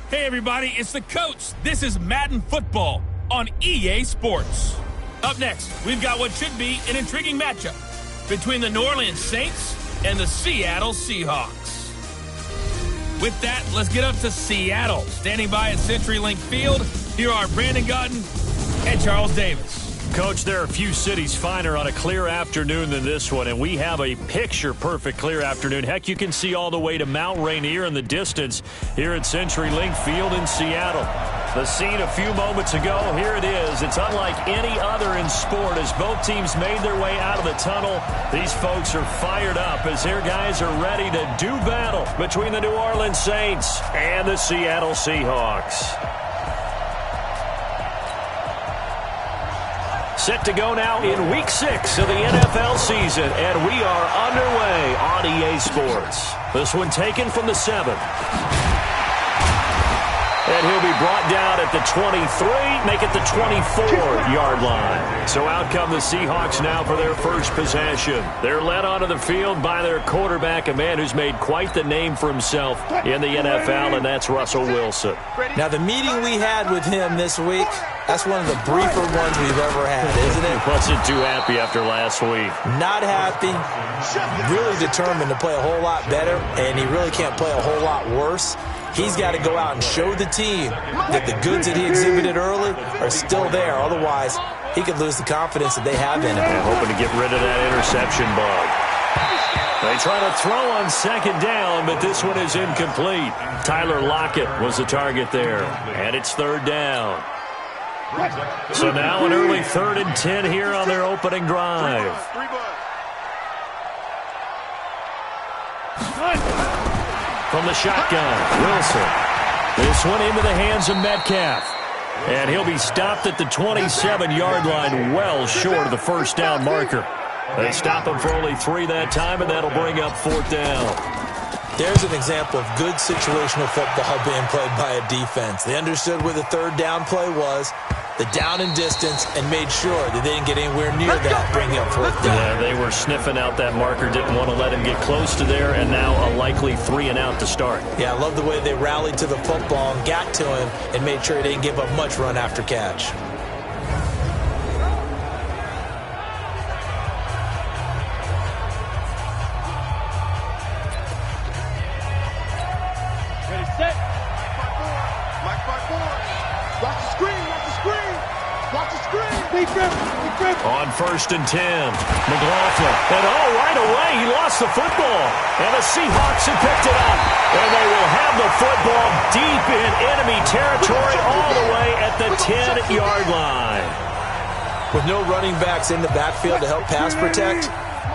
Hey everybody, it's the coach. This is Madden Football on EA Sports. Up next, we've got what should be an intriguing matchup between the New Orleans Saints and the Seattle Seahawks. With that, let's get up to Seattle. Standing by at CenturyLink Field, here are Brandon Gotten and Charles Davis. Coach, there are a few cities finer on a clear afternoon than this one, and we have a picture-perfect clear afternoon. Heck, you can see all the way to Mount Rainier in the distance here at CenturyLink Field in Seattle. The scene a few moments ago, here it is. It's unlike any other in sport as both teams made their way out of the tunnel. These folks are fired up as their guys are ready to do battle between the New Orleans Saints and the Seattle Seahawks. Set to go now in Week 6 of the NFL season, and we are underway on EA Sports. This one taken from the 7. And he'll be brought down at the 23, make it the 24-yard line. So out come the Seahawks now for their first possession. They're led onto the field by their quarterback, a man who's made quite the name for himself in the NFL, and that's Russell Wilson. Now, the meeting we had with him this week, that's one of the briefer ones we've ever had, isn't it? Wasn't too happy after last week. Not happy. Really determined to play a whole lot better, and he really can't play a whole lot worse. He's got to go out and show the team that the goods that he exhibited early are still there. Otherwise, he could lose the confidence that they have in him. And hoping to get rid of that interception bug. They try to throw on second down, but this one is incomplete. Tyler Lockett was the target there, and it's third down. So now an early 3rd and 10 here on their opening drive. From the shotgun, Wilson. This one into the hands of Metcalf. And he'll be stopped at the 27-yard line, well short of the first down marker. They stop him for only 3 that time, and that'll bring up 4th down. There's an example of good situational football being played by a defense. They understood where the 3rd down play was, the down and distance, and made sure that they didn't get anywhere near that, bringing up 4th down. Yeah, they were sniffing out that marker, didn't want to let him get close to there, and now a likely 3 and out to start. Yeah, I love the way they rallied to the football and got to him and made sure he didn't give up much run after catch. On 1st and 10, McLaughlin. And right away, he lost the football. And the Seahawks have picked it up. And they will have the football deep in enemy territory all the way at the 10-yard line. With no running backs in the backfield to help pass protect,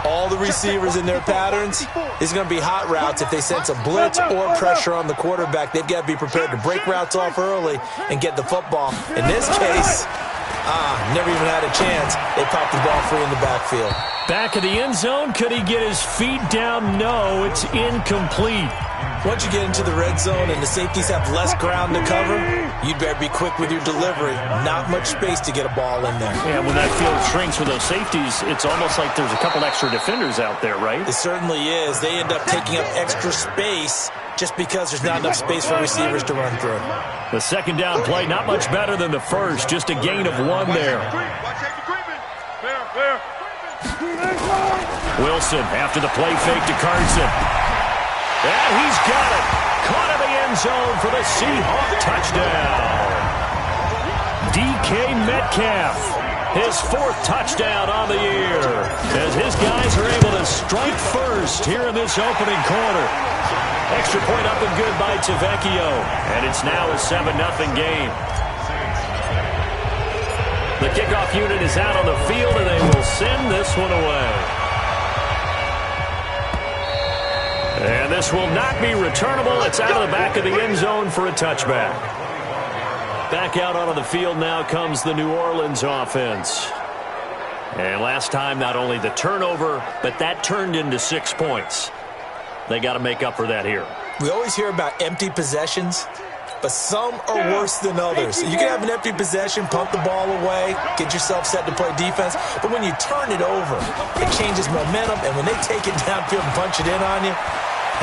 all the receivers in their patterns, it's going to be hot routes. If they sense a blitz or pressure on the quarterback, they've got to be prepared to break routes off early and get the football. In this case, never even had a chance. They popped the ball free in the backfield. Back of the end zone. Could he get his feet down? No, it's incomplete. Once you get into the red zone and the safeties have less ground to cover, you'd better be quick with your delivery. Not much space to get a ball in there. Yeah, when that field shrinks with those safeties, it's almost like there's a couple extra defenders out there, right? It certainly is. They end up taking up extra space just because there's not enough space for receivers to run through. The second down play, not much better than the first. Just a gain of 1 there. Wilson after the play fake to Carson. And he's got it. Caught in the end zone for the Seahawk touchdown. DK Metcalf, his 4th touchdown on the year, as his guys are able to strike first here in this opening quarter. Extra point up and good by Tavecchio, and it's now a 7-0 game. The kickoff unit is out on the field, and they will send this one away. And this will not be returnable. It's out of the back of the end zone for a touchback. Back out onto the field now comes the New Orleans offense. And last time, not only the turnover, but that turned into 6 points. They got to make up for that here. We always hear about empty possessions, but some are worse than others. You can have an empty possession, pump the ball away, get yourself set to play defense, but when you turn it over, it changes momentum, and when they take it downfield and punch it in on you,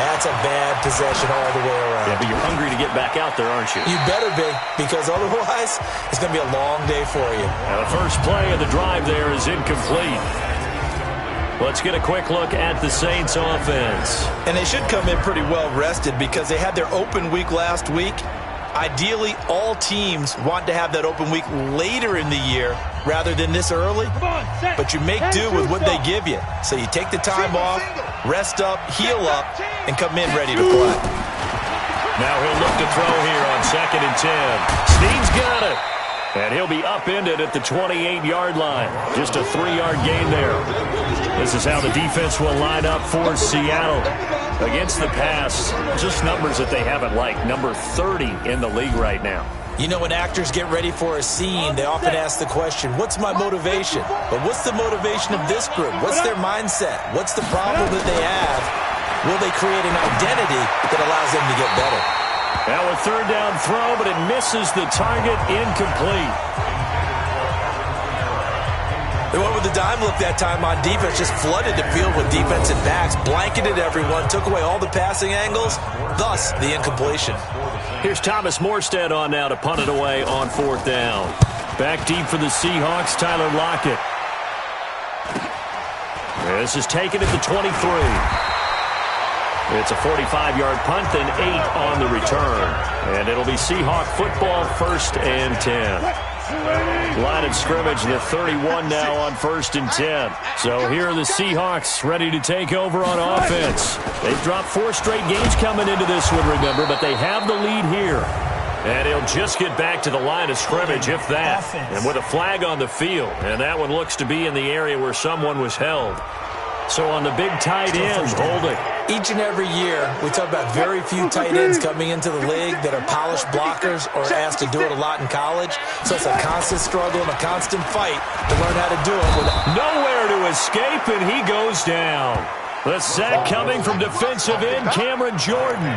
That's a bad possession all the way around. Yeah, but you're hungry to get back out there, aren't you? You better be, because otherwise it's going to be a long day for you. Now the first play of the drive there is incomplete. Let's get a quick look at the Saints offense. And they should come in pretty well rested because they had their open week last week. Ideally, all teams want to have that open week later in the year rather than this early. But you make do with what they give you. So you take the time off, rest up, heal up, and come in ready to play. Now he'll look to throw here on 2nd and 10. Snead's got it. And he'll be upended at the 28-yard line. Just a 3-yard gain there. This is how the defense will line up for Seattle. Against the pass, just numbers that they haven't liked. Number 30 in the league right now. You know, when actors get ready for a scene, they often ask the question, what's my motivation? But what's the motivation of this group? What's their mindset? What's the problem that they have? Will they create an identity that allows them to get better? Now a 3rd down throw, but it misses the target, incomplete. They went with the dime look that time on defense, just flooded the field with defensive backs, blanketed everyone, took away all the passing angles, thus the incompletion. Here's Thomas Morstead on now to punt it away on 4th down. Back deep for the Seahawks, Tyler Lockett. This is taken at the 23. It's a 45-yard punt, then 8 on the return. And it'll be Seahawk football, 1st and 10. Line of scrimmage, the 31 now on 1st and 10. So here are the Seahawks ready to take over on offense. They've dropped 4 straight games coming into this one, remember, but they have the lead here. And he'll just get back to the line of scrimmage, if that. And with a flag on the field. And that one looks to be in the area where someone was held. So on the big tight end, holding. Each and every year, we talk about very few tight ends coming into the league that are polished blockers or asked to do it a lot in college. So it's a constant struggle and a constant fight to learn how to do it. Nowhere to escape, and he goes down. The sack coming from defensive end Cameron Jordan.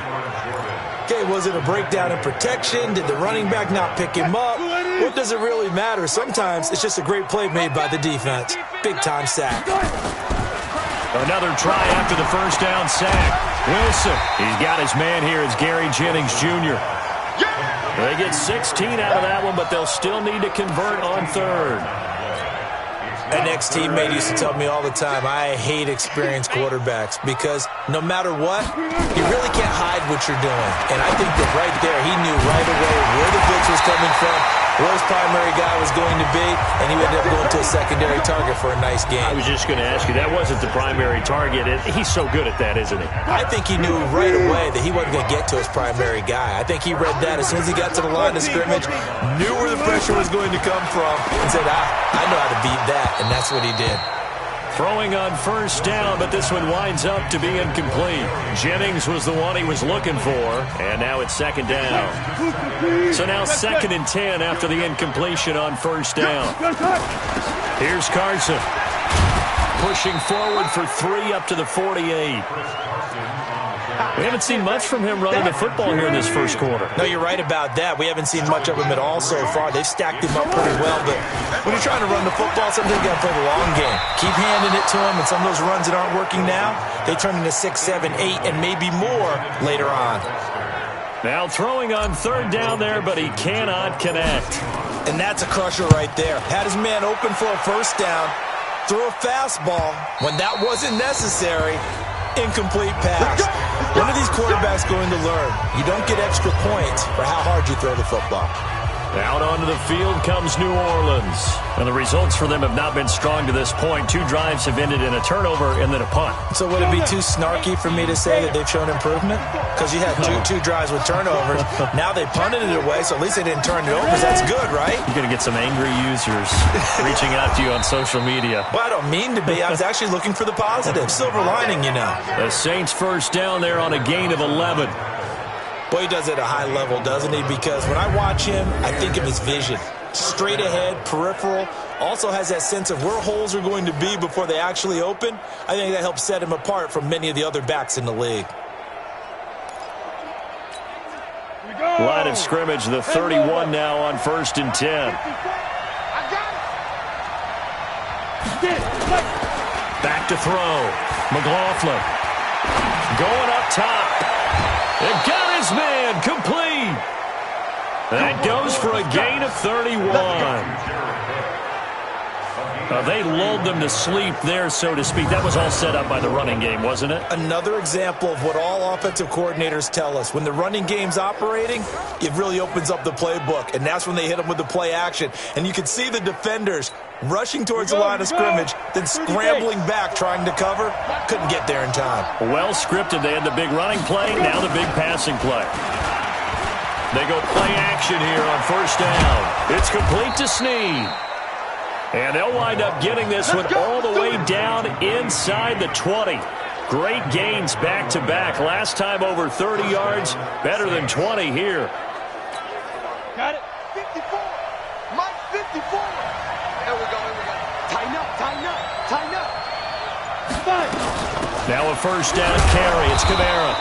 Okay, was it a breakdown in protection? Did the running back not pick him up? What does it really matter? Sometimes it's just a great play made by the defense. Big-time sack. Another try after the first down sack. Wilson, he's got his man here. It's Gary Jennings Jr. They get 16 out of that one, but they'll still need to convert on 3rd. An ex-teammate used to tell me all the time, I hate experienced quarterbacks because no matter what, you really can't hide what you're doing. And I think that right there, he knew right away where the blitz was coming from, where his primary guy was going to be, and he ended up going to a secondary target for a nice game. I was just going to ask you, that wasn't the primary target. He's so good at that, isn't he? I think he knew right away that he wasn't going to get to his primary guy. I think he read that as soon as he got to the line of scrimmage, knew where the pressure was going to come from, and said, I know how to beat that, and that's what he did. Throwing on 1st down, but this one winds up to be incomplete. Jennings was the one he was looking for, and now it's 2nd down. So now 2nd and 10 after the incompletion on 1st down. Here's Carson. Pushing forward for 3 up to the 48. We haven't seen much from him running the football here in this first quarter. No, you're right about that. We haven't seen much of him at all so far. They've stacked him up pretty well, but when you're trying to run the football, sometimes you got to play the long game. Keep handing it to him, and some of those runs that aren't working now, they turn into 6, 7, 8, and maybe more later on. Now throwing on 3rd down there, but he cannot connect. And that's a crusher right there. Had his man open for a 1st down, threw a fastball when that wasn't necessary. Incomplete pass. When are these quarterbacks going to learn? You don't get extra points for how hard you throw the football. Out onto the field comes New Orleans. And the results for them have not been strong to this point. 2 drives have ended in a turnover and then a punt. So would it be too snarky for me to say that they've shown improvement? Because you had two drives with turnovers. Now they punted it away, so at least they didn't turn it over. So that's good, right? You're going to get some angry users reaching out to you on social media. Well, I don't mean to be. I was actually looking for the positive. Silver lining, you know. The Saints 1st down there on a gain of 11. Boy, he does it at a high level, doesn't he? Because when I watch him, I think of his vision. Straight ahead, peripheral. Also has that sense of where holes are going to be before they actually open. I think that helps set him apart from many of the other backs in the league. Line of scrimmage, the 31 now on 1st and 10. Back to throw. McLaughlin. Going up top. It got his man complete. That goes for a gain of 31. They lulled them to sleep there, so to speak. That was all set up by the running game, wasn't it? Another example of what all offensive coordinators tell us. When the running game's operating, it really opens up the playbook, and that's when they hit them with the play action. And you can see the defenders rushing towards the line of scrimmage, then scrambling back trying to cover. Couldn't get there in time. Well scripted. They had the big running play, now the big passing play. They go play action here on first down. It's complete to Snead. And they'll wind up getting this one all the way down inside the 20. Great gains back-to-back. Last time over 30 yards, better than 20 here. Got it. 54. Mike, 54. There we go, here we go. Tighten up, tighten up, tighten up. Five. Now a first down carry. It's Kamara.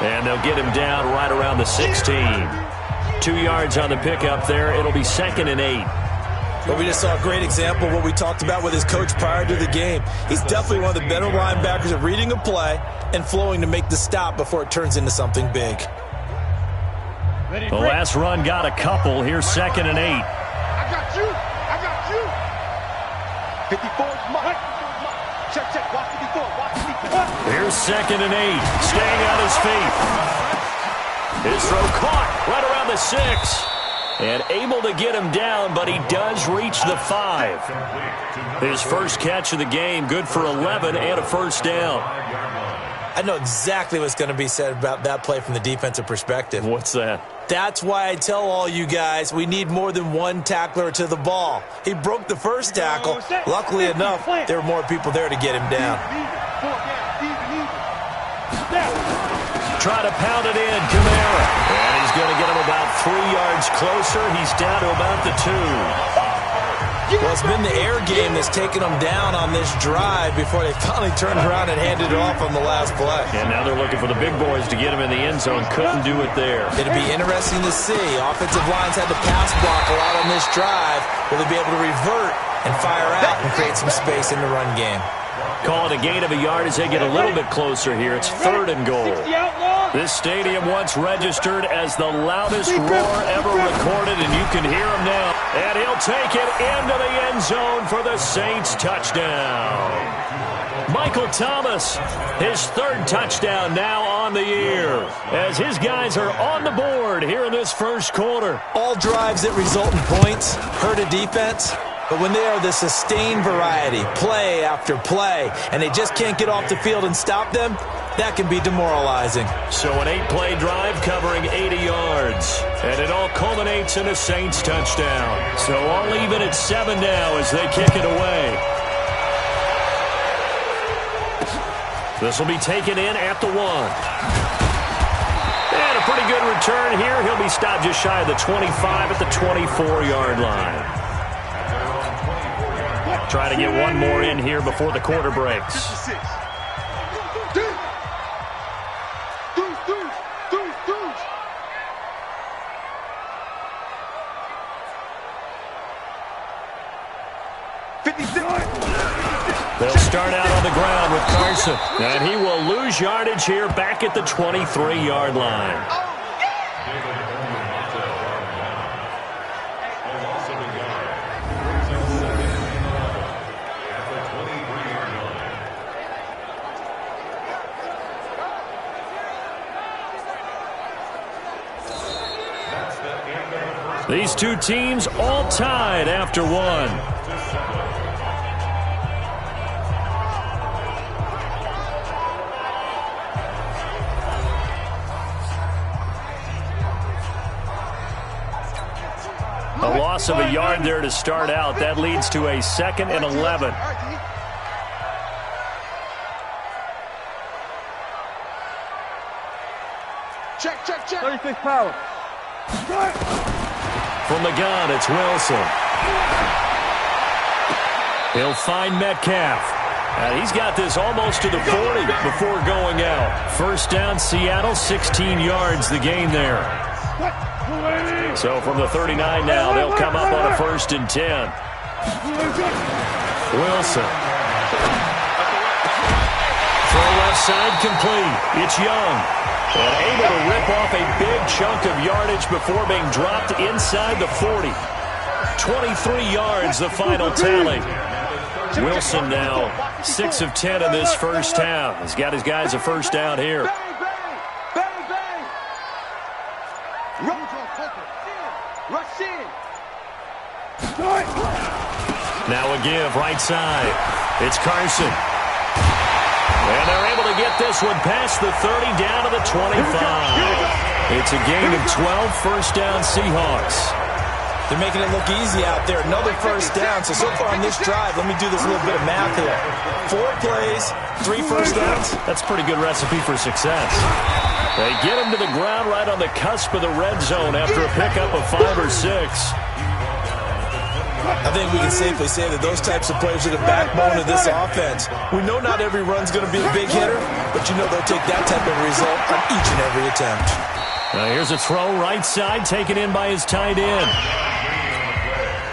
And they'll get him down right around the 16. 2 yards on the pickup there. It'll be 2nd and 8. But we just saw a great example of what we talked about with his coach prior to the game. He's definitely one of the better linebackers at reading a play and flowing to make the stop before it turns into something big. The last run got a couple. Here's 2nd and 8. I got you. I got you. 54 is mine. Check, check. Watch 54. Watch 54. Here's 2nd and 8. Staying on his feet. His throw caught right around the 6. And able to get him down, but he does reach the 5. His first catch of the game, good for 11 and a first down. I know exactly what's going to be said about that play from the defensive perspective. What's that? That's why I tell all you guys we need more than one tackler to the ball. He broke the first tackle. Luckily enough, there were more people there to get him down. Try to pound it in, Kamara. And he's going to get him about 3 yards closer. He's down to about the 2. Well, it's been the air game that's taken them down on this drive before they finally turned around and handed it off on the last play. And now they're looking for the big boys to get him in the end zone. Couldn't do it there. It'll be interesting to see. Offensive lines had to pass block a lot on this drive. Will they be able to revert and fire out and create some space in the run game? Call it a gain of a yard as they get a little bit closer here. It's 3rd and goal. This stadium once registered as the loudest roar ever recorded, and you can hear him now. And he'll take it into the end zone for the Saints touchdown. Michael Thomas, his 3rd touchdown now on the year, as his guys are on the board here in this first quarter. All drives that result in points hurt a defense. But when they are the sustained variety, play after play, and they just can't get off the field and stop them, that can be demoralizing. So an 8-play drive covering 80 yards. And it all culminates in a Saints touchdown. So all even at 7 now as they kick it away. This will be taken in at the 1. And a pretty good return here. He'll be stopped just shy of the 25 at the 24-yard line. Try to get one more in here before the quarter breaks. They'll start out on the ground with Carson. And he will lose yardage here back at the 23-yard line. These two teams all tied after 1. A loss of a yard there to start out. That leads to a 2nd and 11. Check, check, check. 36 power. From the gun, it's Wilson. He'll find Metcalf. And he's got this almost to the 40 before going out. First down, Seattle, 16 yards the gain there. So from the 39 now, they'll come up on a 1st and 10. Wilson. From left side complete. It's Young. And able to rip off a big chunk of yardage before being dropped inside the 40. 23 yards, the final tally. Wilson now 6 of 10 in this first half. He's got his guys a first down here. Now a give, right side. It's Carson. And they're able to get this one past the 30 down to the 25. It's a gain of 12, first down Seahawks. They're making it look easy out there. Another first down. So far on this drive, let me do this little bit of math here. 4 plays, 3 first downs. That's a pretty good recipe for success. They get him to the ground right on the cusp of the red zone after a pickup of 5 or 6. I think we can safely say that those types of plays are the backbone of this offense. We know not every run's going to be a big hitter, but you know they'll take that type of result on each and every attempt. Now here's a throw right side, taken in by his tight end.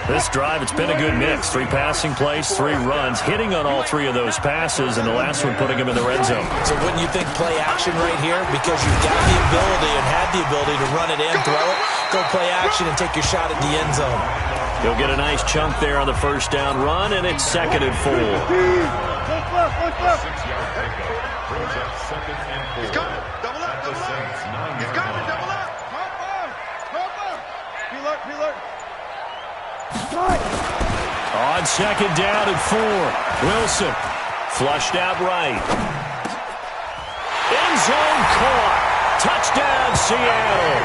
This drive, it's been a good mix. 3 passing plays, 3 runs, hitting on all 3 of those passes, and the last one putting him in the red zone. So wouldn't you think play action right here? Because you've got the ability and had the ability to run it in, throw it, go play action, and take your shot at the end zone. He'll get a nice chunk there on the first down run, and it's 2nd and 4. He's coming. Double up, double up. He's coming, double up. Preload. On 2nd down and 4. Wilson flushed out right. End zone caught. Touchdown, Seattle.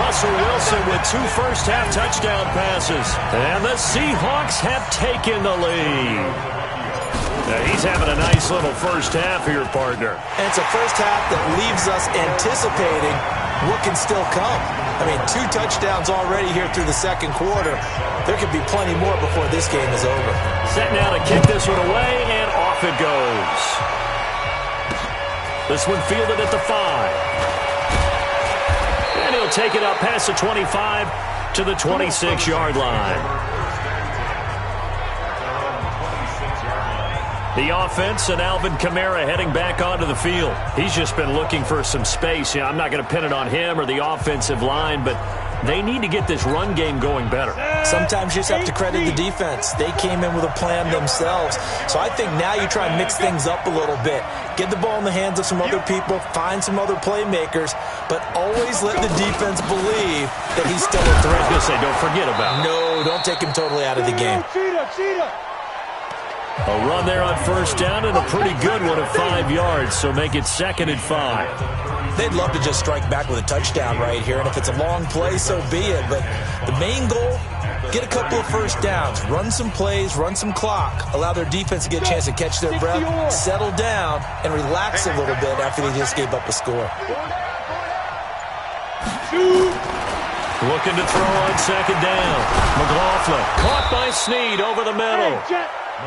Russell Wilson with 2 first-half touchdown passes. And the Seahawks have taken the lead. Now he's having a nice little first half here, partner. And it's a first half that leaves us anticipating what can still come. I mean, 2 touchdowns already here through the second quarter. There could be plenty more before this game is over. Set now to kick this one away, and off it goes. This one fielded at the 5. And he'll take it up past the 25 to the 26-yard line. The offense and Alvin Kamara heading back onto the field. He's just been looking for some space. I'm not going to pin it on him or the offensive line, but they need to get this run game going better. Sometimes you just have to credit the defense. They came in with a plan themselves. So I think now you try and mix things up a little bit. Get the ball in the hands of some other people, find some other playmakers, but always let the defense believe that he's still a threat. I was going to say, don't forget about him. No, don't take him totally out of the game. A run there on first down and a pretty good one of 5 yards, so make it 2nd and 5. They'd love to just strike back with a touchdown right here, and if it's a long play, so be it. But the main goal, get a couple of first downs, run some plays, run some clock, allow their defense to get a chance to catch their breath, settle down, and relax a little bit after they just gave up a score. Looking to throw on 2nd down. McLaughlin caught by Snead over the middle.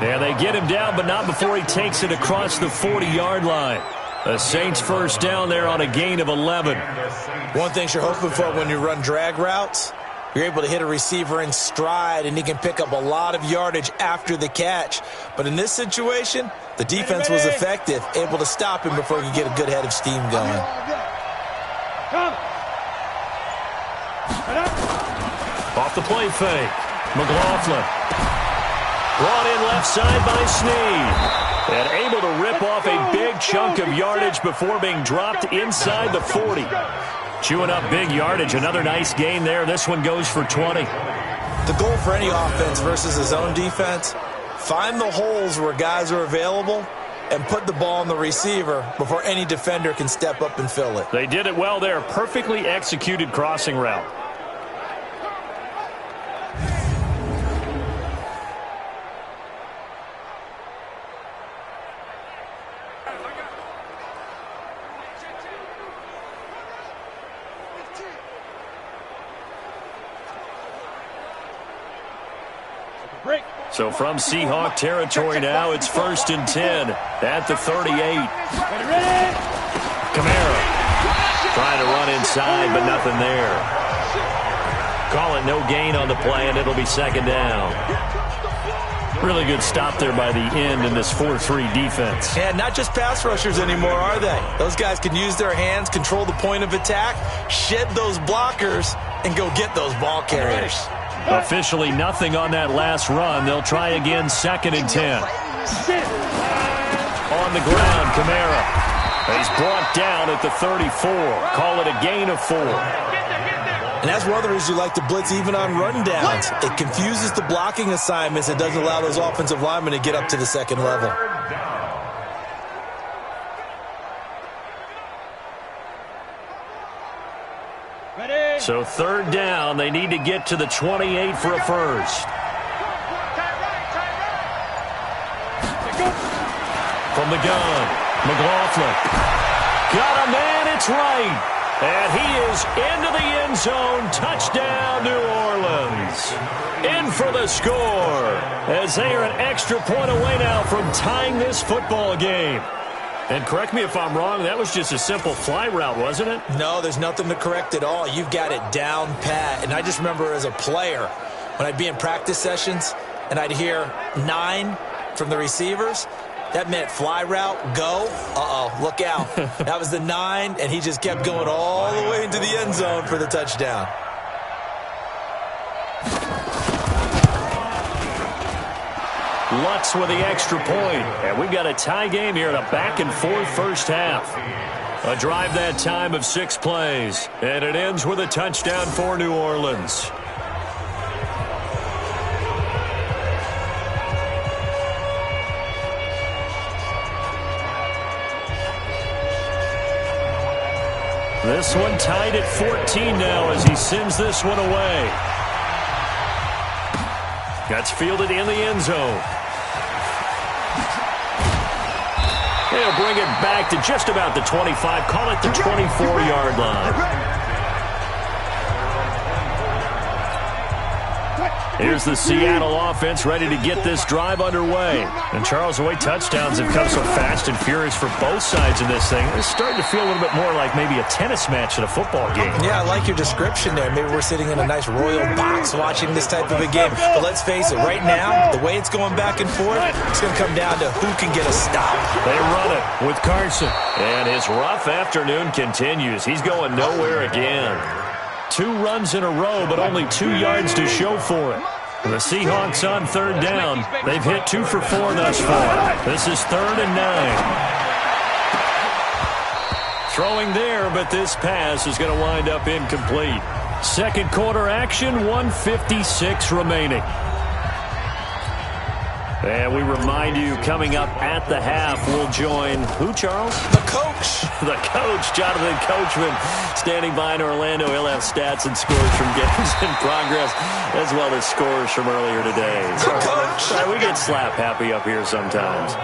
Yeah, they get him down, but not before he takes it across the 40-yard line. The Saints first down there on a gain of 11. One thing you're hoping for when you run drag routes, you're able to hit a receiver in stride, and he can pick up a lot of yardage after the catch. But in this situation, the defense was effective, able to stop him before he could get a good head of steam going. Off the play fake. McLaughlin. Brought in left side by Snead. And able to rip off a big chunk of yardage before being dropped inside the 40. Chewing up big yardage. Another nice gain there. This one goes for 20. The goal for any offense versus his own defense, find the holes where guys are available and put the ball on the receiver before any defender can step up and fill it. They did it well there. Perfectly executed crossing route. So from Seahawk territory now, it's 1st and 10 at the 38. Kamara trying to run inside, but nothing there. Call it no gain on the play, and it'll be 2nd down. Really good stop there by the end in this 4-3 defense. And not just pass rushers anymore, are they? Those guys can use their hands, control the point of attack, shed those blockers, and go get those ball carriers. Officially nothing on that last run. They'll try again, 2nd and 10. On the ground, Kamara. He's brought down at the 34. Call it a gain of 4. And that's one of the reasons you like to blitz even on run downs. It confuses the blocking assignments. It doesn't allow those offensive linemen to get up to the second level. So 3rd down, they need to get to the 28 for a first. From the gun, McLaughlin. Got a man, it's right. And he is into the end zone. Touchdown, New Orleans. In for the score, as they are an extra point away now from tying this football game. And correct me if I'm wrong, that was just a simple fly route, wasn't it? No, there's nothing to correct at all. You've got it down pat. And I just remember as a player, when I'd be in practice sessions and I'd hear 9 from the receivers, that meant fly route, go. Uh-oh, look out. That was the 9, and he just kept going all the way into the end zone for the touchdown. Lutz with the extra point. And we've got a tie game here in a back-and-forth first half. A drive that time of 6 plays. And it ends with a touchdown for New Orleans. This one tied at 14 now as he sends this one away. That's fielded in the end zone. They'll bring it back to just about the 25. Call it the 24-yard line. Here's the Seattle offense ready to get this drive underway. And Charles, the way touchdowns have come so fast and furious for both sides of this thing, it's starting to feel a little bit more like maybe a tennis match at a football game. Yeah, I like your description there. Maybe we're sitting in a nice royal box watching this type of a game. But let's face it, right now, the way it's going back and forth, it's going to come down to who can get a stop. They run it with Carson. And his rough afternoon continues. He's going nowhere again. 2 runs in a row, but only 2 yards to show for it. The Seahawks on 3rd down. They've hit 2 for 4 thus far. This is 3rd and 9. Throwing there, but this pass is going to wind up incomplete. Second quarter action, 1:56 remaining. And we remind you, coming up at the half, we'll join who, Charles? The coach. The coach, Jonathan Coachman, standing by in Orlando. He'll have stats and scores from games in progress, as well as scores from earlier today. The coach. We get slap happy up here sometimes.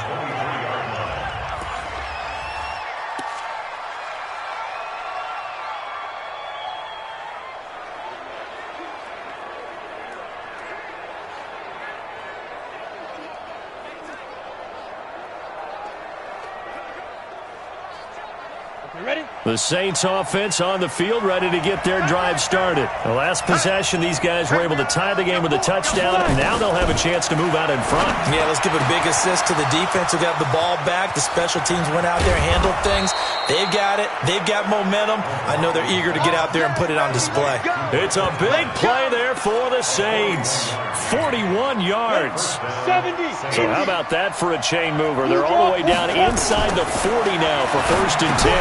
The Saints offense on the field, ready to get their drive started. The last possession, these guys were able to tie the game with a touchdown, and now they'll have a chance to move out in front. Yeah, let's give a big assist to the defense who got the ball back. The special teams went out there, handled things. They've got it. They've got momentum. I know they're eager to get out there and put it on display. It's a big play there for the Saints. 41 yards. 70. So how about that for a chain mover? They're all the way down inside the 40 now for 1st and 10.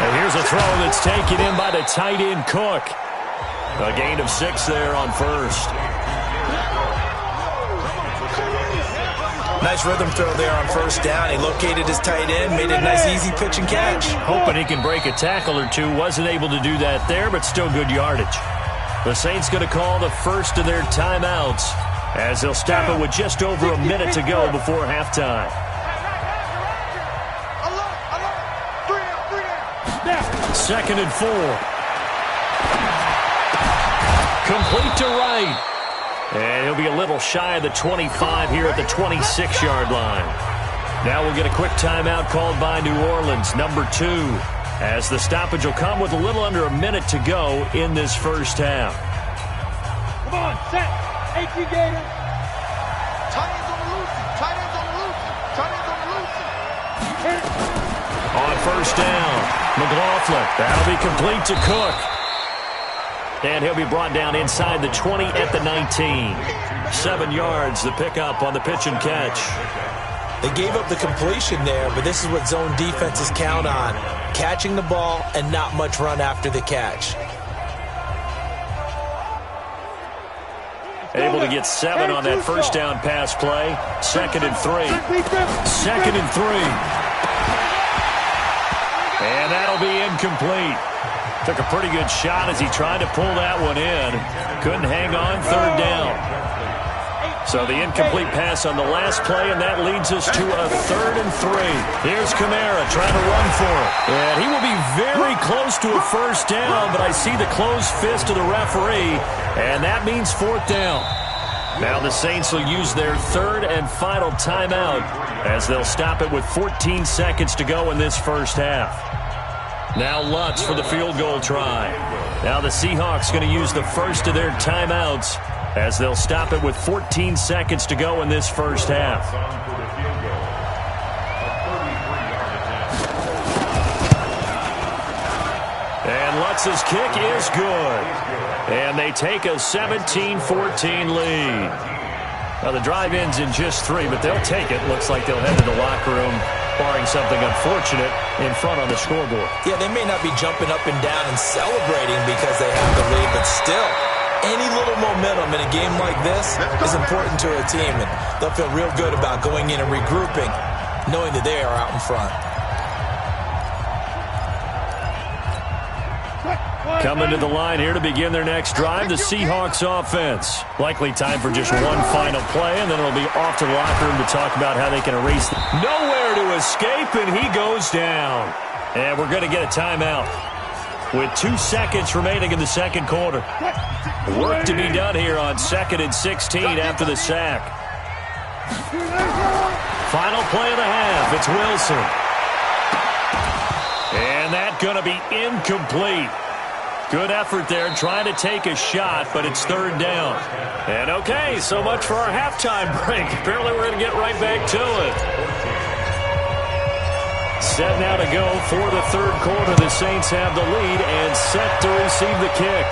And here's a throw that's taken in by the tight end Cook. A gain of 6 there on 1st. Nice rhythm throw there on 1st down. He located his tight end, made a nice easy pitch and catch. Hoping he can break a tackle or two. Wasn't able to do that there, but still good yardage. The Saints going to call the first of their timeouts as they'll stop it with just over a minute to go before halftime. 2nd and 4. Complete to Wright. And he'll be a little shy of the 25 here at the 26-yard line. Now we'll get a quick timeout called by New Orleans, number 2, as the stoppage will come with a little under a minute to go in this first half. Come on, set. AQ Gator. Titans on the loose. first down. McLaughlin, that'll be complete to Cook. And he'll be brought down inside the 20 at the 19. 7 yards, the pickup on the pitch and catch. They gave up the completion there, but this is what zone defenses count on. Catching the ball and not much run after the catch. Able to get 7 on that first down pass play. 2nd and 3. 2nd and 3. And that'll be incomplete. Took a pretty good shot as he tried to pull that one in. Couldn't hang on, 3rd down. So the incomplete pass on the last play, and that leads us to a 3rd and 3. Here's Kamara trying to run for it. And he will be very close to a first down, but I see the closed fist of the referee, and that means 4th down. Now the Saints will use their 3rd and final timeout as they'll stop it with 14 seconds to go in this first half. Now Lutz for the field goal try. Now the Seahawks going to use the first of their timeouts as they'll stop it with 14 seconds to go in this first half. And Lutz's kick is good. And they take a 17-14 lead. Now the drive ends in just 3, but they'll take it. Looks like they'll head to the locker room, barring something unfortunate, in front on the scoreboard. Yeah, they may not be jumping up and down and celebrating because they have the lead, but still, any little momentum in a game like this is important to a team, and they'll feel real good about going in and regrouping, knowing that they are out in front. Coming to the line here to begin their next drive, the Seahawks offense. Likely time for just one final play, and then it'll be off to the locker room to talk about how they can erase them. Nowhere to escape, and he goes down. And we're going to get a timeout with 2 seconds remaining in the second quarter. Work to be done here on 2nd and 16 after the sack. Final play of the half. It's Wilson. And that's going to be incomplete. Good effort there trying to take a shot, but it's 3rd down. And okay, so much for our halftime break. Apparently we're going to get right back to it. Set now to go for the 3rd quarter. The Saints have the lead and set to receive the kick.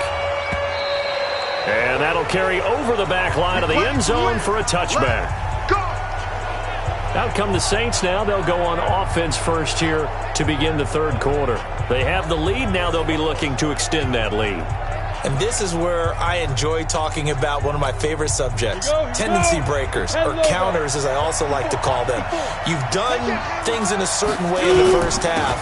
And that'll carry over the back line of the end zone for a touchback. Out come the Saints now. They'll go on offense first here to begin the 3rd quarter. They have the lead. Now they'll be looking to extend that lead. And this is where I enjoy talking about one of my favorite subjects, tendency breakers, or counters as I also like to call them. You've done things in a certain way in the first half,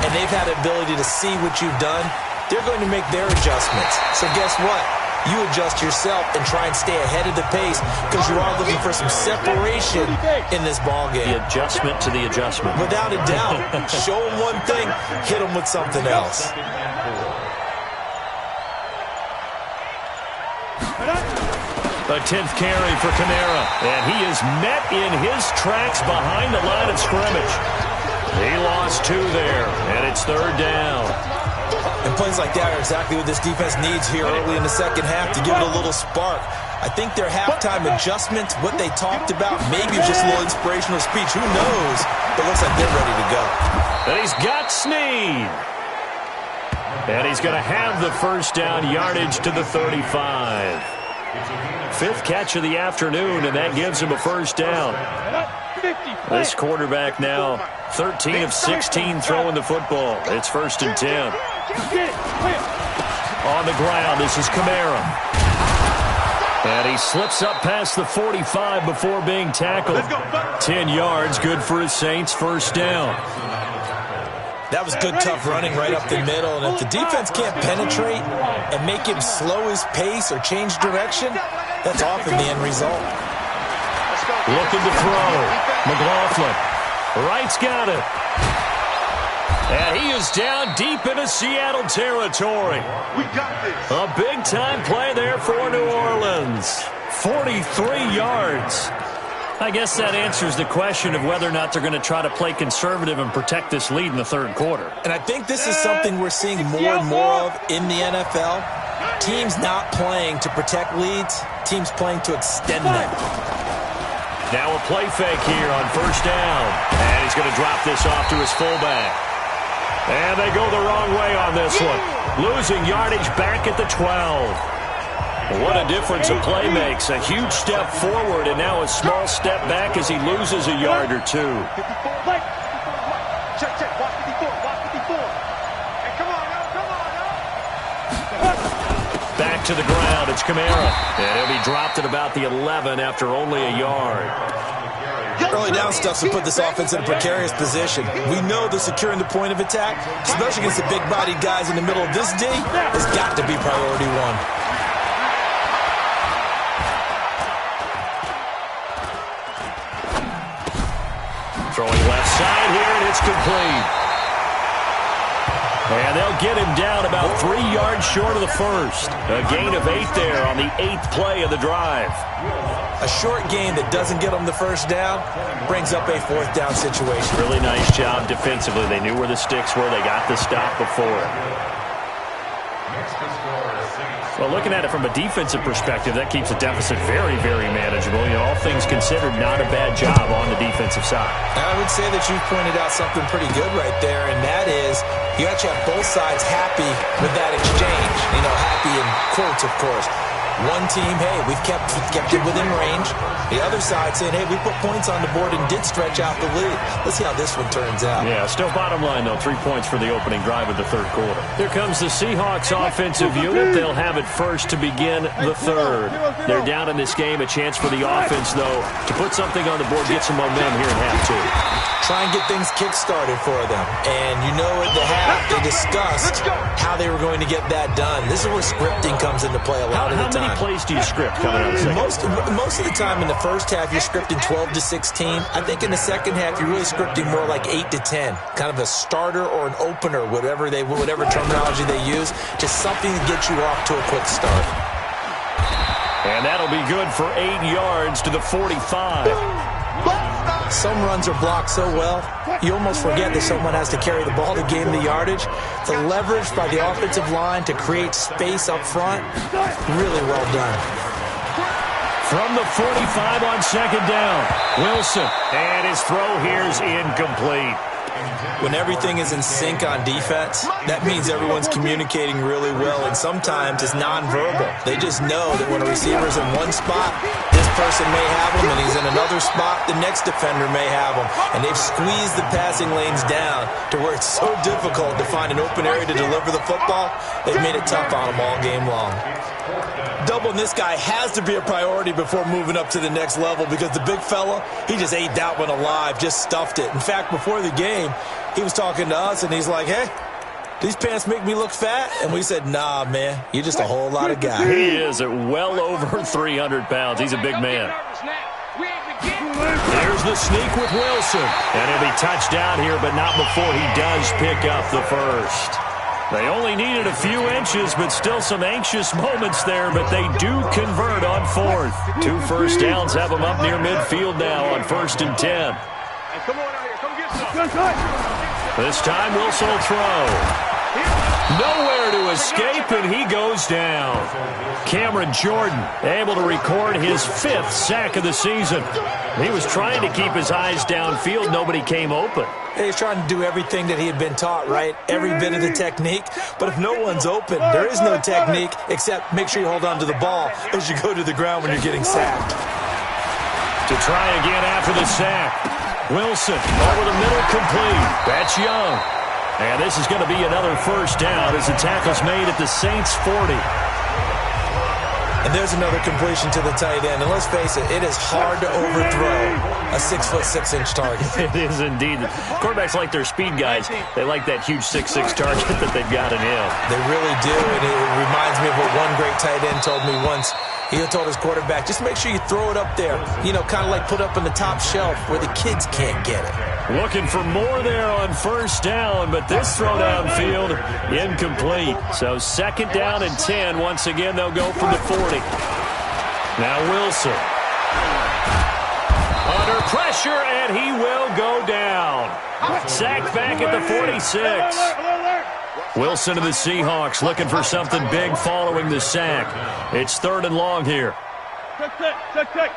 and they've had the ability to see what you've done. They're going to make their adjustments. So guess what? You adjust yourself and try and stay ahead of the pace because you are looking for some separation in this ballgame. The adjustment to the adjustment. Without a doubt. Show them one thing, hit them with something else. A 10th carry for Kamara, and he is met in his tracks behind the line of scrimmage. He lost 2 there, and it's 3rd down. And plays like that are exactly what this defense needs here early in the second half to give it a little spark. I think their halftime adjustments, what they talked about, maybe just a little inspirational speech. Who knows? But it looks like they're ready to go. And he's got Snead. And he's going to have the first down, yardage to the 35. 5th catch of the afternoon, and that gives him a first down. This quarterback now 13 of 16 throwing the football. It's 1st and 10. On the ground, this is Kamara. And he slips up past the 45 before being tackled. 10 yards, good for his Saints, first down. That was good, tough running right up the middle. And if the defense can't penetrate and make him slow his pace or change direction, that's often the end result. Looking to throw. McLaughlin. Wright's got it. And he is down deep into Seattle territory. We got this. A big-time play there for New Orleans. 43 yards. I guess that answers the question of whether or not they're going to try to play conservative and protect this lead in the 3rd quarter. And I think this is something we're seeing more and more of in the NFL. Teams not playing to protect leads, teams playing to extend them. Now a play fake here on first down. And he's going to drop this off to his fullback. And they go the wrong way on this one. Losing yardage back at the 12. What a difference a play makes. A huge step forward and now a small step back as he loses a yard or two. Check, check. Watch 54. Watch 54. Hey, come on, now. Back to the ground. It's Kamara. And he'll be dropped at about the 11 after only a yard. Early down stuff's to put this offense in a precarious position. We know that securing the point of attack, especially against the big-bodied guys in the middle of this D, has got to be priority one. Throwing left side here, and it's complete. And they'll get him down about 3 yards short of the first. A gain of 8 there on the 8th play of the drive. A short gain that doesn't get them the first down brings up a 4th down situation. Really nice job defensively. They knew where the sticks were. They got the stop before it. Well, looking at it from a defensive perspective, that keeps the deficit very, very manageable. You know, all things considered, not a bad job on the defensive side. I would say that you've pointed out something pretty good right there, and that is you actually have both sides happy with that exchange. You know, happy in quotes, of course. One team, hey, we've kept it within range. The other side saying, hey, we put points on the board and did stretch out the lead. Let's see how this one turns out. Yeah, still bottom line, though, 3 points for the opening drive of the third quarter. Here comes the Seahawks offensive unit. They'll have it first to begin the third. They're down in this game. A chance for the offense, though, to put something on the board, get some momentum here in half two. Try and get things kick-started for them. And you know at the half, they discussed how they were going to get that done. This is where scripting comes into play a lot of the time. How many plays do you script coming out of the second? Most of the time in the first half, you're scripting 12 to 16. I think in the second half, you're really scripting more like 8 to 10. Kind of a starter or an opener, whatever terminology they use. Just something to get you off to a quick start. And that'll be good for 8 yards to the 45. Some runs are blocked so well, you almost forget that someone has to carry the ball to gain the yardage. The leverage by the offensive line to create space up front, really well done. From the 45 on second down, Wilson. And his throw here is incomplete. When everything is in sync on defense, that means everyone's communicating really well, and sometimes it's nonverbal. They just know that when a receiver's in one spot, this person may have him, and he's in another spot, the next defender may have him. And they've squeezed the passing lanes down to where it's so difficult to find an open area to deliver the football. They've made it tough on them all game long. Doubling this guy has to be a priority before moving up to the next level because the big fella, he just ate that one alive, just stuffed it. In fact, before the game, he was talking to us, and he's like, hey, these pants make me look fat? And we said, nah, man, you're just a whole lot of guy. He is at well over 300 pounds. He's a big man. There's the sneak with Wilson. And he'll be touched down here, but not before he does pick up the first. They only needed a few inches, but still some anxious moments there, but they do convert on fourth. 2 first downs have them up near midfield now on 1st and 10. Come on out here. Come get some. This time Wilson will throw. Nowhere to escape, and he goes down. Cameron Jordan able to record his 5th sack of the season. He was trying to keep his eyes downfield. Nobody came open. He's trying to do everything that he had been taught, right? Every bit of the technique. But if no one's open, there is no technique except make sure you hold on to the ball as you go to the ground when you're getting sacked. To try again after the sack. Wilson over the middle, complete. That's Young. And this is going to be another first down as the tackle's made at the Saints' 40. And there's another completion to the tight end. And let's face it, it is hard to overthrow a 6'6" target. It is indeed. Quarterbacks like their speed guys. They like that huge 6'6" target that they've got in him. They really do, and it reminds me of what one great tight end told me once. He told his quarterback, just make sure you throw it up there. You know, kind of like put up on the top shelf where the kids can't get it. Looking for more there on first down, but this throw downfield incomplete. So 2nd down and 10. Once again, they'll go from the 40. Now Wilson. Under pressure, and he will go down. Sacked back at the 46. Wilson of the Seahawks looking for something big following the sack. It's 3rd and long here. Check.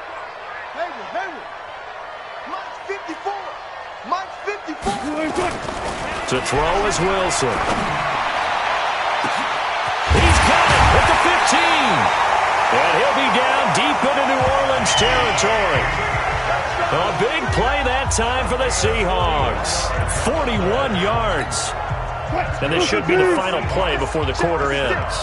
Hayward. Mike's 54. To throw is Wilson. He's got it at the 15. And he'll be down deep into New Orleans territory. A big play that time for the Seahawks. 41 yards. And this should be the final play before the quarter ends.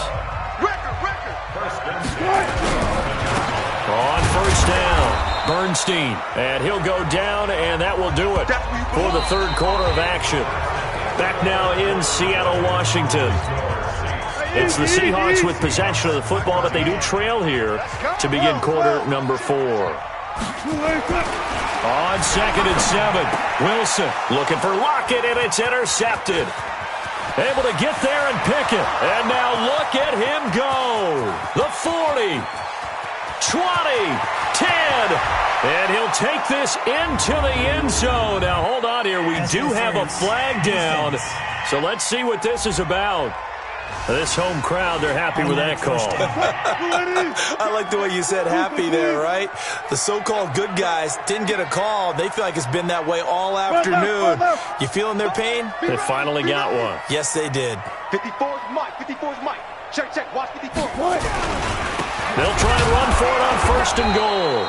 On first down, Bernstein. And he'll go down, and that will do it for the third quarter of action. Back now in Seattle, Washington. It's the Seahawks with possession of the football, but they do trail here to begin quarter number 4. On 2nd and 7, Wilson looking for Lockett, and it's intercepted. Able to get there and pick it. And now look at him go. The 40, 20, 10. And he'll take this into the end zone. Now hold on here. We do have a flag down. So let's see what this is about. This home crowd, they're happy with that call. I like the way you said happy there, right? The so-called good guys didn't get a call. They feel like it's been that way all afternoon. You feeling their pain? They finally got one. Yes, they did. 54's Mike. 54's Mike. Check. Watch 54. They'll try and run for it on first and goal.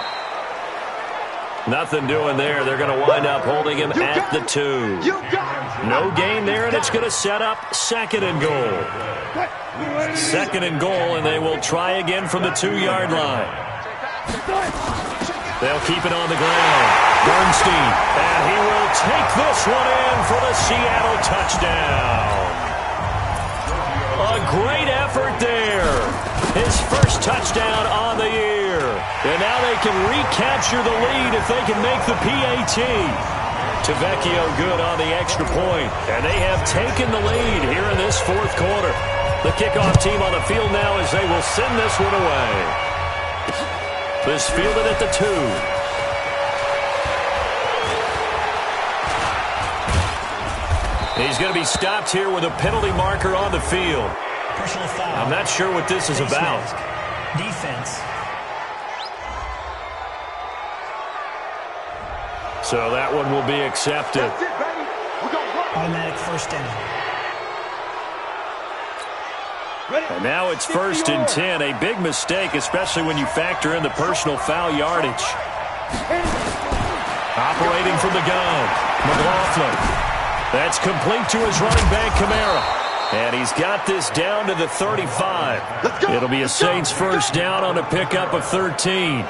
Nothing doing there. They're going to wind up holding him at the 2. No gain there, and it's going to set up 2nd and goal. 2nd and goal, and they will try again from the 2-yard line. They'll keep it on the ground. Bernstein, and he will take this one in for the Seattle touchdown. A great effort there. His first touchdown on the year. And now they can recapture the lead if they can make the PAT. Tavecchio good on the extra point. And they have taken the lead here in this 4th quarter. The kickoff team on the field now as they will send this one away. This fielded at the 2. He's going to be stopped here with a penalty marker on the field. Personal foul. I'm not sure what this is about. Defense. So that one will be accepted. Automatic first down. And now it's 1st and 10. A big mistake, especially when you factor in the personal foul yardage. Operating from the gun, McLaughlin. That's complete to his running back, Kamara. And he's got this down to the 35. It'll be a Saints first down on a pickup of 13.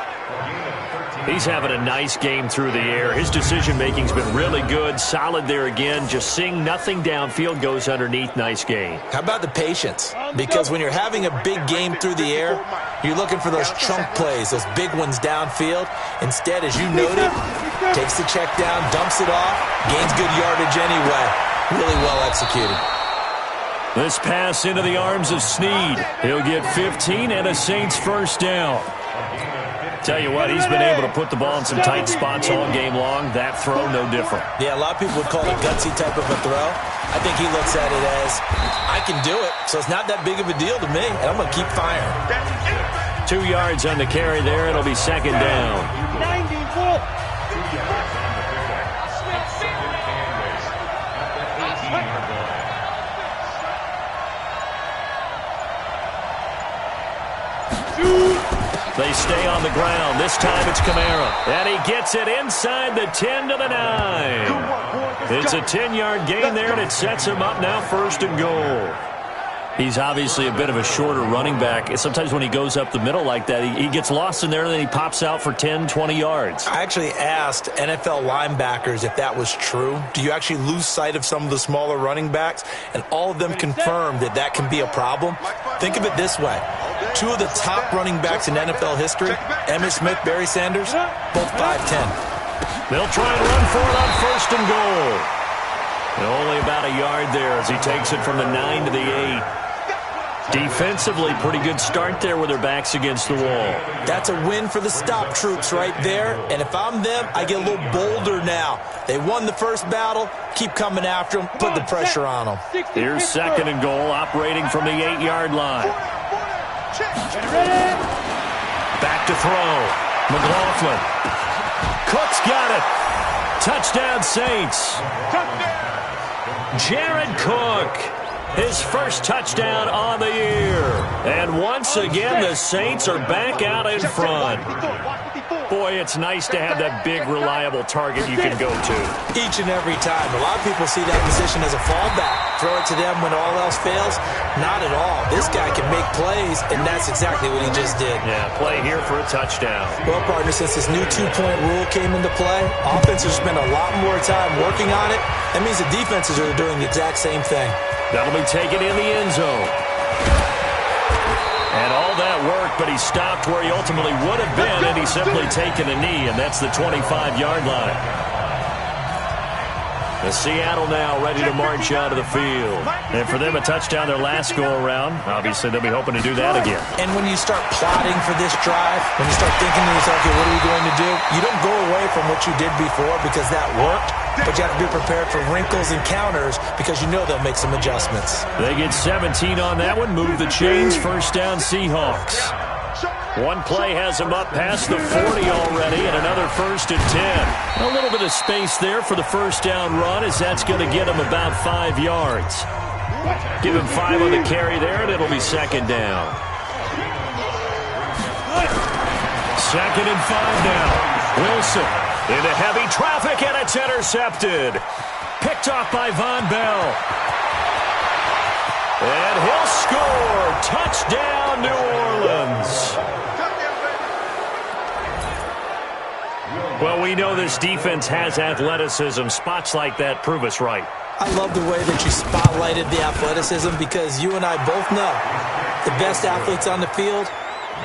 He's having a nice game through the air. His decision-making's been really good. Solid there again. Just seeing nothing downfield goes underneath. Nice game. How about the patience? Because when you're having a big game through the air, you're looking for those chunk plays, those big ones downfield. Instead, as you noted, takes the check down, dumps it off, gains good yardage anyway. Really well executed. This pass into the arms of Snead. He'll get 15 and a Saints first down. Tell you what, he's been able to put the ball in some tight spots all game long. That throw, no different. Yeah, a lot of people would call it a gutsy type of a throw. I think he looks at it as, I can do it, so it's not that big of a deal to me, and I'm going to keep firing. 2 yards on the carry there. It'll be 2nd down. 94. They stay on the ground. This time it's Kamara. And he gets it inside the 10 to the 9. It's a 10-yard gain there, and it sets him up now 1st and goal. He's obviously a bit of a shorter running back. Sometimes when he goes up the middle like that, he gets lost in there, and then he pops out for 10, 20 yards. I actually asked NFL linebackers if that was true. Do you actually lose sight of some of the smaller running backs? And all of them confirmed that that can be a problem. Think of it this way. 2 of the top running backs in NFL history, Emmitt Smith, Barry Sanders, both 5'10". They'll try and run for it on 1st and goal. And only about a yard there as he takes it from the 9 to the 8. Defensively, pretty good start there with their backs against the wall. That's a win for the stop troops right there. And if I'm them, I get a little bolder now. They won the first battle. Keep coming after them. Put the pressure on them. Here's 2nd and goal, operating from the 8-yard line. Back to throw. McLaughlin. Cook's got it. Touchdown, Saints. Jared Cook, his first touchdown on the year. And once again, the Saints are back out in front. Boy, it's nice to have that big, reliable target you can go to. Each and every time. A lot of people see that position as a fallback. Throw it to them when all else fails. Not at all. This guy can make plays, and that's exactly what he just did. Yeah, play here for a touchdown. Well, partner, since this new two-point rule came into play, offenses spend a lot more time working on it. That means the defenses are doing the exact same thing. That'll be taken in the end zone. And all that work, but he stopped where he ultimately would have been, and he's simply taken a knee, and that's the 25-yard line. The Seattle now ready to march out of the field. And for them, a touchdown their last go-around. Obviously, they'll be hoping to do that again. And when you start plotting for this drive, when you start thinking to yourself, okay, what are we going to do? You don't go away from what you did before because that worked, but you have to be prepared for wrinkles and counters because you know they'll make some adjustments. They get 17 on that one, move the chains, first down Seahawks. One play has them up past the 40 already, and another 1st and 10. A little bit of space there for the first down run, as that's going to get him about 5 yards. Give him 5 on the carry there, and it'll be 2nd down. 2nd and 5 now. Wilson into heavy traffic, and it's intercepted. Picked off by Von Bell. And he'll score. Touchdown, New Orleans. Well, we know this defense has athleticism. Spots like that prove us right. I love the way that you spotlighted the athleticism because you and I both know the best athletes on the field,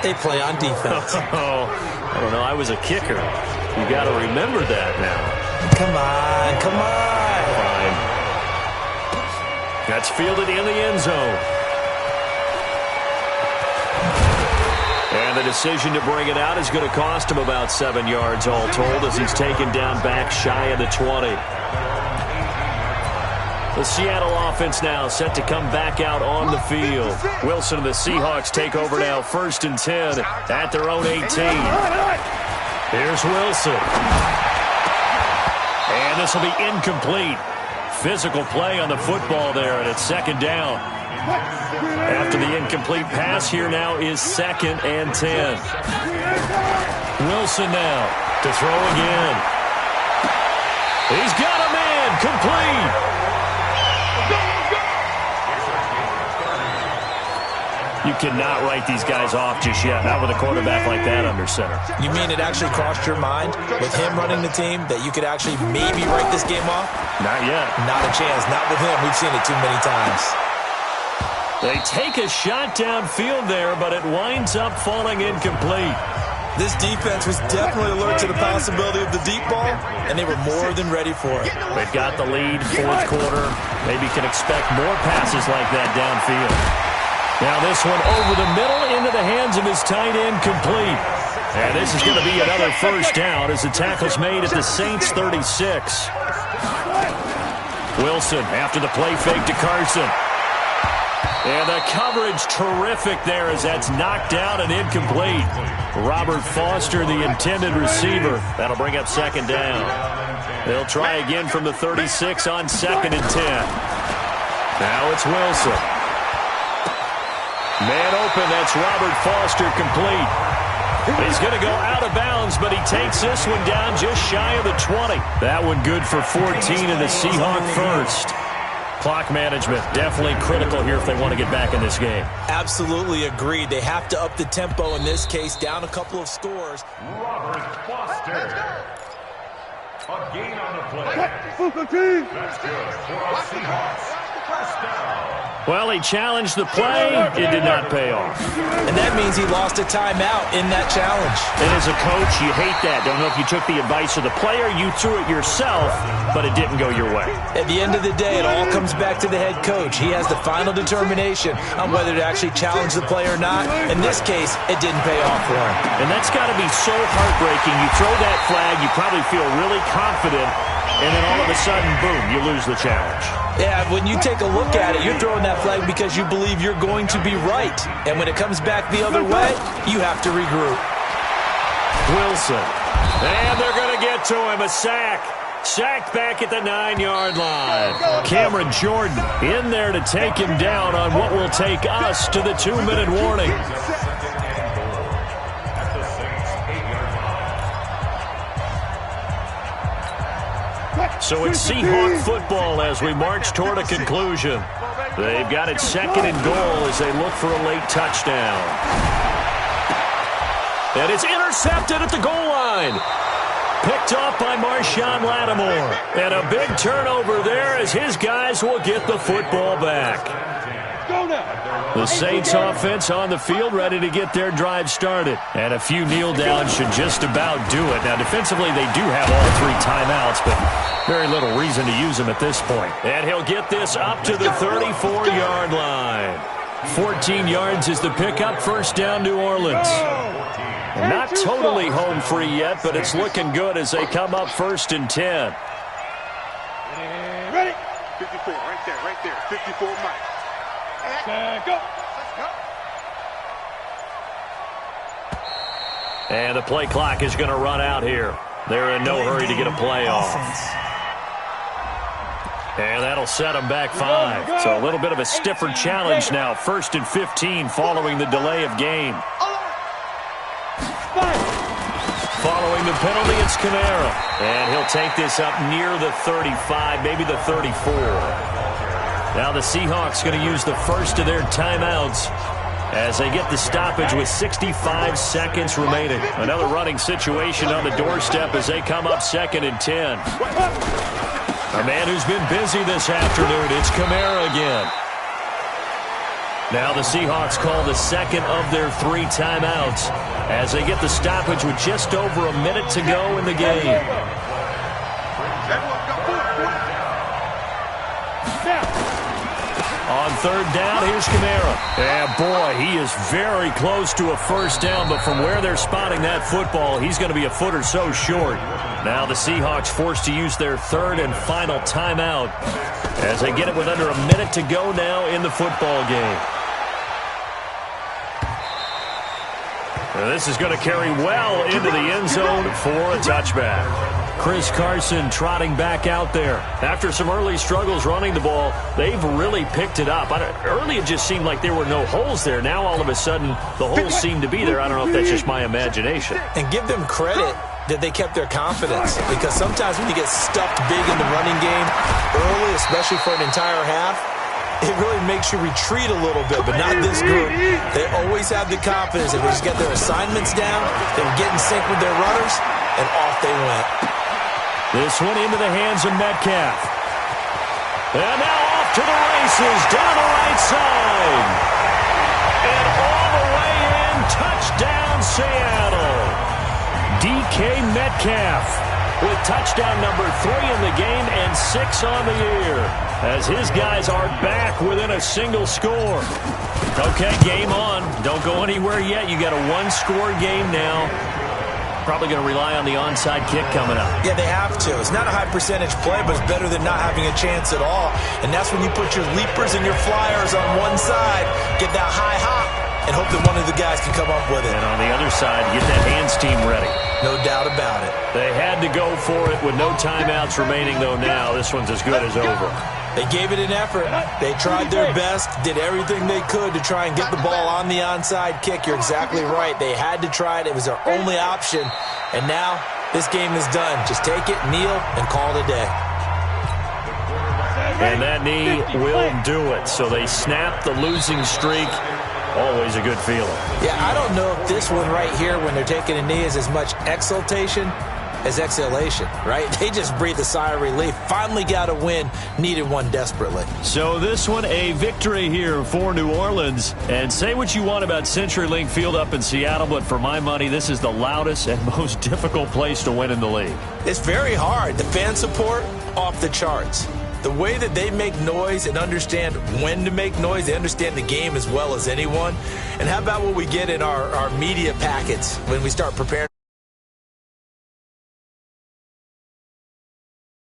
they play on defense. Oh, I don't know. I was a kicker. You got to remember that now. Come on, come on. Fine. That's fielded in the end zone. And the decision to bring it out is going to cost him about 7 yards all told as he's taken down back shy of the 20. The Seattle offense now set to come back out on the field. Wilson and the Seahawks take over now 1st and 10 at their own 18. Here's Wilson. And this will be incomplete. Physical play on the football there, and it's 2nd down. After the incomplete pass, here now is 2nd and 10. Wilson now to throw again. He's got a man complete. You cannot write these guys off just yet, not with a quarterback like that under center. You mean it actually crossed your mind with him running the team that you could actually maybe write this game off? Not yet. Not a chance. Not with him. We've seen it too many times. They take a shot downfield there, but it winds up falling incomplete. This defense was definitely alert to the possibility of the deep ball, and they were more than ready for it. They've got the lead, 4th quarter. Maybe can expect more passes like that downfield. Now this one over the middle into the hands of his tight end, complete. And this is going to be another 1st down as the tackle's made at the Saints 36. Wilson after the play fake to Carson. And the coverage terrific there as that's knocked down and incomplete. Robert Foster, the intended receiver. That'll bring up 2nd down. They'll try again from the 36 on 2nd and 10. Now it's Wilson. Man open, that's Robert Foster, complete. He's going to go out of bounds, but he takes this one down just shy of the 20. That one good for 14 in the Seahawk 1st. Clock management, definitely critical here if they want to get back in this game. Absolutely agreed. They have to up the tempo in this case, down a couple of scores. Robert Foster. A gain on the play. That's good for our Seahawks. First down. Well, he challenged the play. It did not pay off. And that means he lost a timeout in that challenge. And as a coach, you hate that. Don't know if you took the advice of the player, you threw it yourself, but it didn't go your way. At the end of the day, it all comes back to the head coach. He has the final determination on whether to actually challenge the play or not. In this case, it didn't pay off for him. And that's got to be so heartbreaking. You throw that flag, you probably feel really confident, and then all of a sudden, boom, you lose the challenge. Yeah, when you take a look at it, you're throwing that flag because you believe you're going to be right. And when it comes back the other way, you have to regroup. Wilson. And they're going to get to him, a sack. Sacked back at the 9-yard line. Cameron Jordan in there to take him down on what will take us to the 2-minute warning. So it's Seahawk football as we march toward a conclusion. They've got it 2nd and goal as they look for a late touchdown. And it's intercepted at the goal line. Picked off by Marshawn Lattimore. And a big turnover there as his guys will get the football back. The Saints offense on the field ready to get their drive started. And a few kneel downs should just about do it. Now defensively they do have all 3 timeouts, but very little reason to use them at this point. And he'll get this up to the 34-yard line. 14 yards is the pickup. First down, New Orleans. Not totally home free yet, but it's looking good as they come up 1st and 10. Ready? 54, right there. 54, Mike. Go. And the play clock is going to run out here. They're in no hurry to get a play off. And that'll set them back 5. So a little bit of a stiffer challenge now. 1st and 15 following the delay of game. Following the penalty, it's Kamara. And he'll take this up near the 35, maybe the 34. Now the Seahawks going to use the first of their timeouts as they get the stoppage with 65 seconds remaining. Another running situation on the doorstep as they come up 2nd and 10. A man who's been busy this afternoon, it's Kamara again. Now the Seahawks call the 2nd of their 3 timeouts as they get the stoppage with just over a minute to go in the game. On 3rd down, here's Kamara. And boy, he is very close to a first down, but from where they're spotting that football, he's going to be a foot or so short. Now the Seahawks forced to use their 3rd and final timeout as they get it with under a minute to go now in the football game. And this is going to carry well into the end zone for a touchback. Chris Carson trotting back out there. After some early struggles running the ball, they've really picked it up. Early it just seemed like there were no holes there. Now all of a sudden the holes seem to be there. I don't know if that's just my imagination. And give them credit that they kept their confidence, because sometimes when you get stuffed big in the running game early, especially for an entire half, it really makes you retreat a little bit, but not this group. They always have the confidence. If they just get their assignments down, they would get in sync with their runners, and off they went. This one into the hands of Metcalf. And now off to the races, down the right side. And all the way in, touchdown Seattle. DK Metcalf with touchdown number 3 in the game and 6 on the year, as his guys are back within a single score. Okay, game on. Don't go anywhere yet. You got a 1-score game now. Probably going to rely on the onside kick coming up. Yeah, they have to. It's not a high percentage play, but it's better than not having a chance at all. And that's when you put your leapers and your flyers on one side, get that high hop, and hope that one of the guys can come up with it. And on the other side, get that hands team ready. No doubt about it. They had to go for it with no timeouts remaining, though now. This one's as good as over. They gave it an effort. They tried their best, did everything they could to try and get the ball on the onside kick. You're exactly right. They had to try it. It was their only option. And now this game is done. Just take it, kneel, and call it a day. And that knee will do it. So they snap the losing streak. Always a good feeling. Yeah, I don't know if this one right here, when they're taking a knee, is as much exultation as exhalation, right? They just breathe a sigh of relief. Finally got a win. Needed one desperately. So this one, a victory here for New Orleans. And say what you want about CenturyLink Field up in Seattle, but for my money, this is the loudest and most difficult place to win in the league. It's very hard. The fan support, off the charts. The way that they make noise and understand when to make noise, they understand the game as well as anyone. And how about what we get in our media packets when we start preparing?